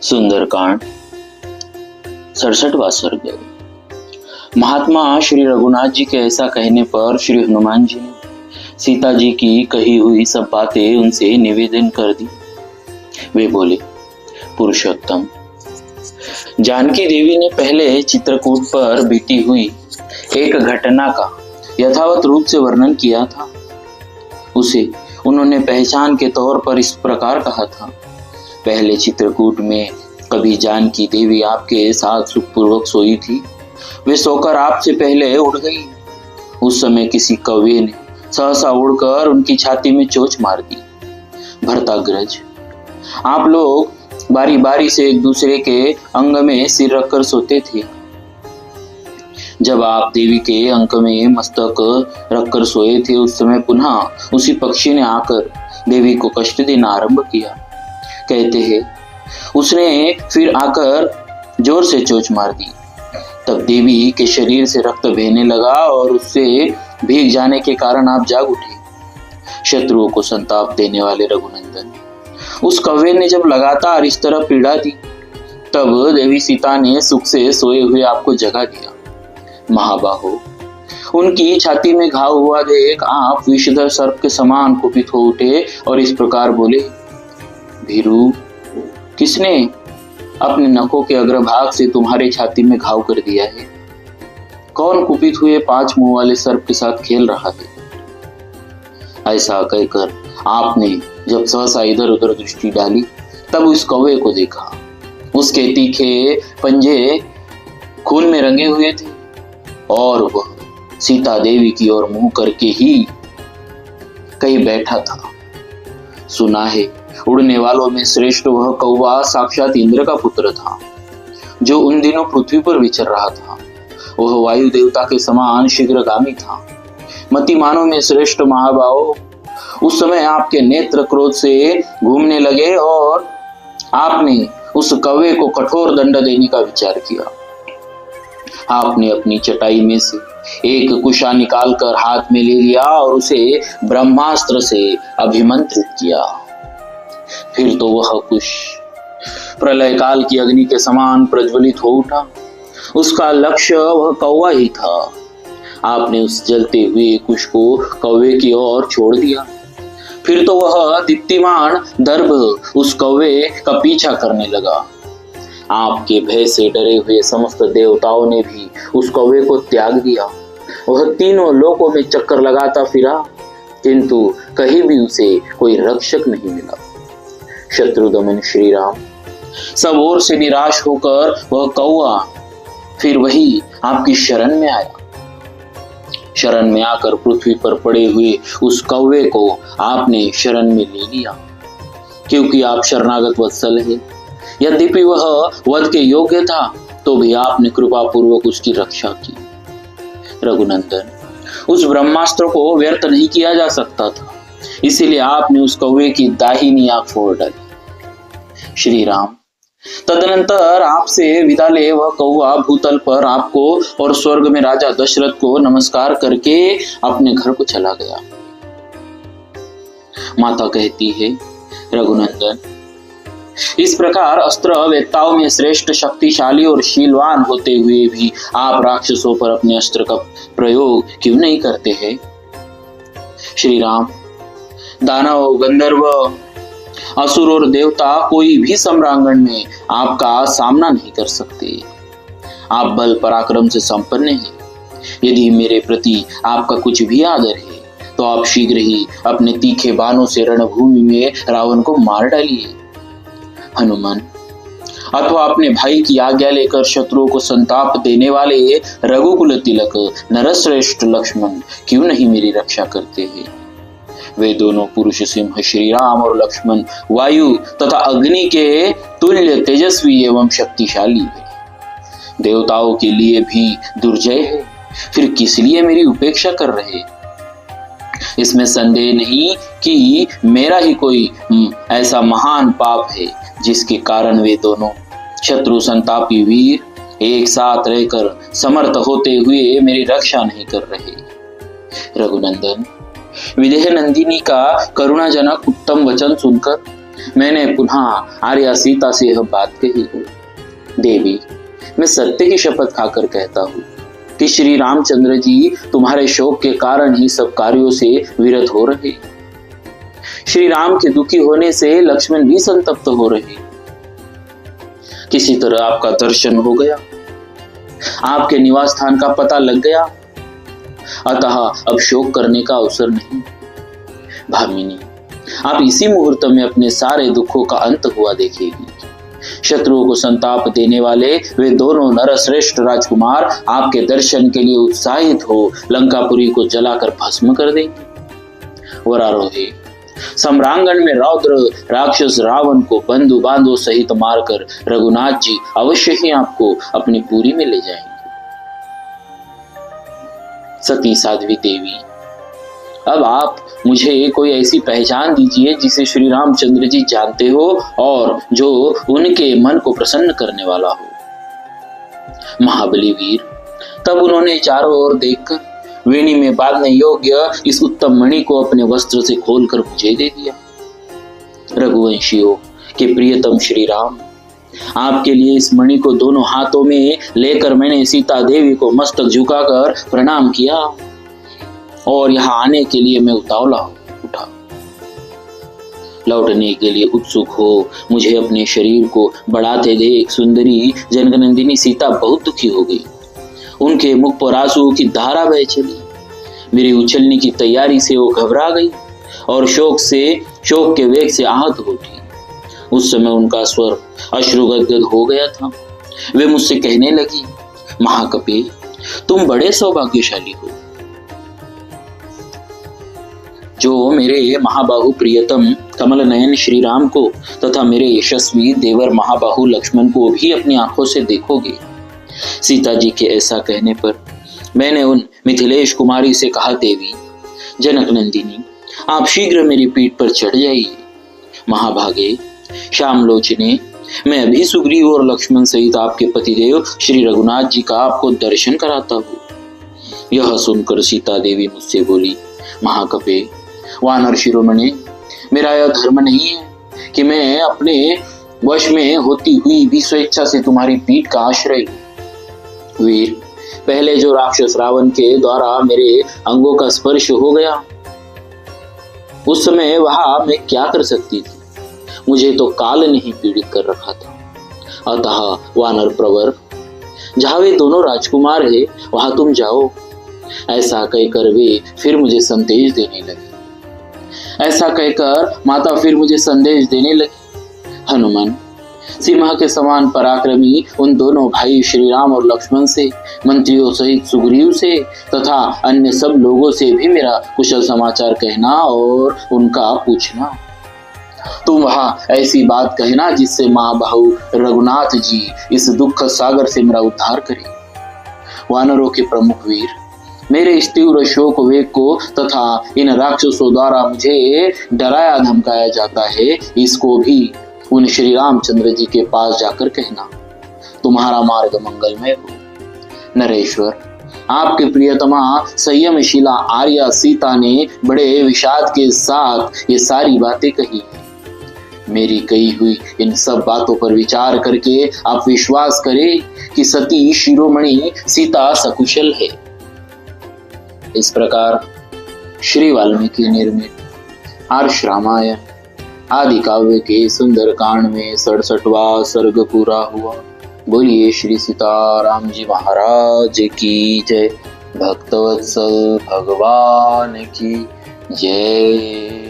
सुंदरकांड 67वां सर्ग। महात्मा श्री रघुनाथ जी के ऐसा कहने पर श्री हनुमान जी ने सीता जी की कही हुई सब बातें उनसे निवेदन कर दी। वे बोले, पुरुषोत्तम, जानकी देवी ने पहले चित्रकूट पर बीती हुई एक घटना का यथावत रूप से वर्णन किया था। उसे उन्होंने पहचान के तौर पर इस प्रकार कहा था। पहले चित्रकूट में कभी जानकी देवी आपके साथ सुखपूर्वक सोई थी। वे सोकर आपसे पहले उड़ गई। उस समय किसी कौवे ने सहसा उड़कर उनकी छाती में चोंच मार दी। भरताग्रज, आप लोग बारी बारी से एक दूसरे के अंग में सिर रखकर सोते थे। जब आप देवी के अंक में मस्तक रखकर सोए थे, उस समय पुनः उसी पक्षी ने आकर देवी को कष्ट देना आरंभ किया। कहते हैं उसने फिर आकर जोर से चोंच मार दी। तब देवी के शरीर से रक्त बहने लगा और उससे भीग जाने के कारण आप जाग उठे। शत्रुओं को संताप देने वाले रघुनंदन, उस कौवे ने जब लगातार इस तरह पीड़ा दी, तब देवी सीता ने सुख से सोए हुए आपको जगा दिया। महाबाहो, उनकी छाती में घाव हुआ देख आप विषधर सर्प के समान कुपित हो उठे और इस प्रकार बोले, भीरू, किसने अपने नखों के अग्रभाग से तुम्हारे छाती में घाव कर दिया है? कौन कुपित हुए 5 मुंह वाले सर्प के साथ खेल रहा है? ऐसा कहकर आपने जब सहसा इधर उधर दृष्टि डाली, तब उस कौवे को देखा। उसके तीखे पंजे खून में रंगे हुए थे और वह सीता देवी की ओर मुंह करके ही कहीं बैठा था। सुना है उड़ने वालों में श्रेष्ठ वह कौवा साक्षात इंद्र का पुत्र था, जो उन दिनों पृथ्वी पर विचर रहा था। वह वायु देवता के समान शीघ्रगामी था। मतिमानों में श्रेष्ठ महाबाहो, उस समय आपके नेत्र क्रोध से घूमने लगे और आपने उस कौवे को कठोर दंड देने का विचार किया। आपने अपनी चटाई में से एक कुशा निकालकर हाथ में ले लिया और उसे ब्रह्मास्त्र से अभिमंत्रित किया। फिर तो वह कुश प्रलय काल की अग्नि के समान प्रज्वलित हो उठा। उसका लक्ष्य वह कौवा ही था। आपने उस जलते हुए कुश को कौवे की ओर छोड़ दिया। फिर तो वह दीप्तिमान दर्भ उस कौवे का पीछा करने लगा। आपके भय से डरे हुए समस्त देवताओं ने भी उस कौवे को त्याग दिया। वह तीनों लोकों में चक्कर लगाता फिरा, किंतु कहीं भी उसे कोई रक्षक नहीं मिला। शत्रुदमन श्री राम, सब ओर से निराश होकर वह कौवा फिर वही आपकी शरण में आया। शरण में आकर पृथ्वी पर पड़े हुए उस कौवे को आपने शरण में ले लिया, क्योंकि आप शरणागत वत्सल है। यद्यपि वह वध के योग्य था, तो भी आपने कृपा पूर्वक उसकी रक्षा की। रघुनंदन, उस ब्रह्मास्त्र को व्यर्थ नहीं किया जा सकता था, इसीलिए आपने उस कौवे की दाहिनी आंख फोड़ डाली। श्री राम, तदनंतर आपसे विदा ले वह कौवा भूतल पर आपको और स्वर्ग में राजा दशरथ को नमस्कार करके अपने घर को चला गया। माता कहती है, रघुनंदन, इस प्रकार अस्त्र वेत्ताओं में श्रेष्ठ, शक्तिशाली और शीलवान होते हुए भी आप राक्षसों पर अपने अस्त्र का प्रयोग क्यों नहीं करते हैं? श्री राम, दानव, गंधर्व, असुर और देवता कोई भी सम्रांगण में आपका सामना नहीं कर सकते। आप बल पराक्रम से संपन्न हैं। यदि मेरे प्रति आपका कुछ भी आदर है, तो आप शीघ्र ही अपने तीखे बाणों से रणभूमि में रावण को मार डालिए। हनुमान, अथवा अपने भाई की आज्ञा लेकर शत्रुओं को संताप देने वाले रघुकुल तिलक नरश्रेष्ठ लक्ष्मण क्यों नहीं मेरी रक्षा करते हैं? वे दोनों पुरुष सिंह श्री राम और लक्ष्मण वायु तथा अग्नि के तुल्य तेजस्वी एवं शक्तिशाली है। देवताओं के लिए भी दुर्जय है, फिर किस लिए मेरी उपेक्षा कर रहे? इसमें संदेह नहीं कि मेरा ही कोई ऐसा महान पाप है, जिसके कारण वे दोनों शत्रु संतापी वीर एक साथ रहकर समर्थ होते हुए मेरी रक्षा नहीं कर रहे। रघुनंदन, विदेह नंदिनी का करुणाजनक उत्तम वचन सुनकर मैंने पुनः आर्या सीता से यह बात कही है। देवी, मैं सत्य की शपथ खाकर कहता हूँ कि श्री रामचंद्र जी तुम्हारे शोक के कारण ही सब कार्यों से विरत हो रहे। श्री राम के दुखी होने से लक्ष्मण भी संतप्त हो रहे। किसी तरह आपका दर्शन हो गया, आपके निवास स्थान का पता लग गया, अतः अब शोक करने का अवसर नहीं। भामिनी, आप इसी मुहूर्त में अपने सारे दुखों का अंत हुआ देखेगी। शत्रुओं को संताप देने वाले वे दोनों नरश्रेष्ठ राजकुमार आपके दर्शन के लिए उत्साहित हो लंकापुरी को जलाकर भस्म कर देंगे। वरारोहे, सम्रांगण में रौद्र राक्षस रावण को बंधु बांधों सहित मारकर रघुनाथ जी अवश्य ही आपको अपनी पुरी में ले जाएंगे। सती साध्वी देवी, अब आप मुझे कोई ऐसी पहचान दीजिए जिसे श्री रामचंद्र जी जानते हो और जो उनके मन को प्रसन्न करने वाला हो। महाबली वीर, तब उन्होंने चारों ओर देखकर वेणी में बांधने योग्य इस उत्तम मणि को अपने वस्त्र से खोलकर मुझे दे दिया। रघुवंशियों के प्रियतम श्री राम, आपके लिए इस मणि को दोनों हाथों में लेकर मैंने सीता देवी को मस्तक झुकाकर प्रणाम किया और यहाँ आने के लिए मैं उतावला उठा। लौटने के लिए उत्सुक हो मुझे अपने शरीर को बढ़ाते देख सुंदरी जनकनंदिनी सीता बहुत दुखी हो गई। उनके मुख पर आंसुओं की धारा बह चली। मेरी उछलने की तैयारी से वो घबरा गई और शोक के वेग से आहत हो उठी। उस समय उनका स्वर अश्रुगदगद हो गया था। वे मुझसे कहने लगी, महाकपि, तुम बड़े सौभाग्यशाली हो जो मेरे महाबाहु प्रियतम कमल नयन श्री राम को तथा मेरे यशस्वी देवर महाबाहु लक्ष्मण को भी अपनी आंखों से देखोगे। सीता जी के ऐसा कहने पर मैंने उन मिथिलेश कुमारी से कहा, देवी जनक नंदिनी, आप शीघ्र मेरी पीठ पर चढ़ जाइए। महाभागे श्यामलोचने, मैं अभी सुग्रीव और लक्ष्मण सहित आपके पतिदेव श्री रघुनाथ जी का आपको दर्शन कराता हूँ। यह सुनकर सीता देवी मुझसे बोली, महाकपे वानर शिरोमणि, मेरा यह धर्म नहीं है कि मैं अपने वश में होती हुई भी स्वेच्छा से तुम्हारी पीठ का आश्रय लूं। वीर, पहले जो राक्षस रावण के द्वारा मेरे अंगों का स्पर्श हो गया, उस समय वहां मैं क्या कर सकती थी? मुझे तो काल ने ही पीड़ित कर रखा था। अतः वानर प्रवर, जहां वे दोनों राजकुमार है वहां तुम जाओ। ऐसा कहकर वे फिर मुझे संदेश देने लगे। ऐसा कहकर माता फिर मुझे संदेश देने लगी, हनुमान, सिंह के समान पराक्रमी उन दोनों भाई श्री राम और लक्ष्मण से, मंत्रियों सहित सुग्रीव से तथा अन्य सब लोगों से भी मेरा कुशल समाचार कहना और उनका पूछना। तुम वहां ऐसी बात कहना जिससे महाबाहु रघुनाथ जी इस दुख सागर से मेरा उद्धार करे। वानरों के प्रमुख वीर, मेरे इस तीव्र शोक वेग को तथा इन राक्षसों द्वारा मुझे डराया धमकाया जाता है, इसको भी उन श्री रामचंद्र जी के पास जाकर कहना। तुम्हारा मार्ग मंगलमय हो। नरेश्वर, आपके प्रियतमा संयमशीला आर्या सीता ने बड़े विषाद के साथ ये सारी बातें कही है। मेरी कही हुई इन सब बातों पर विचार करके आप विश्वास करें कि सती शिरोमणि सीता सकुशल है। इस प्रकार श्री वाल्मीकि निर्मित आर्ष रामायण आदि काव्य के सुंदर कांड में 67वां सर्ग पूरा हुआ। बोलिए श्री सीताराम जी महाराज की जय। भक्तवत्सल भगवान की जय।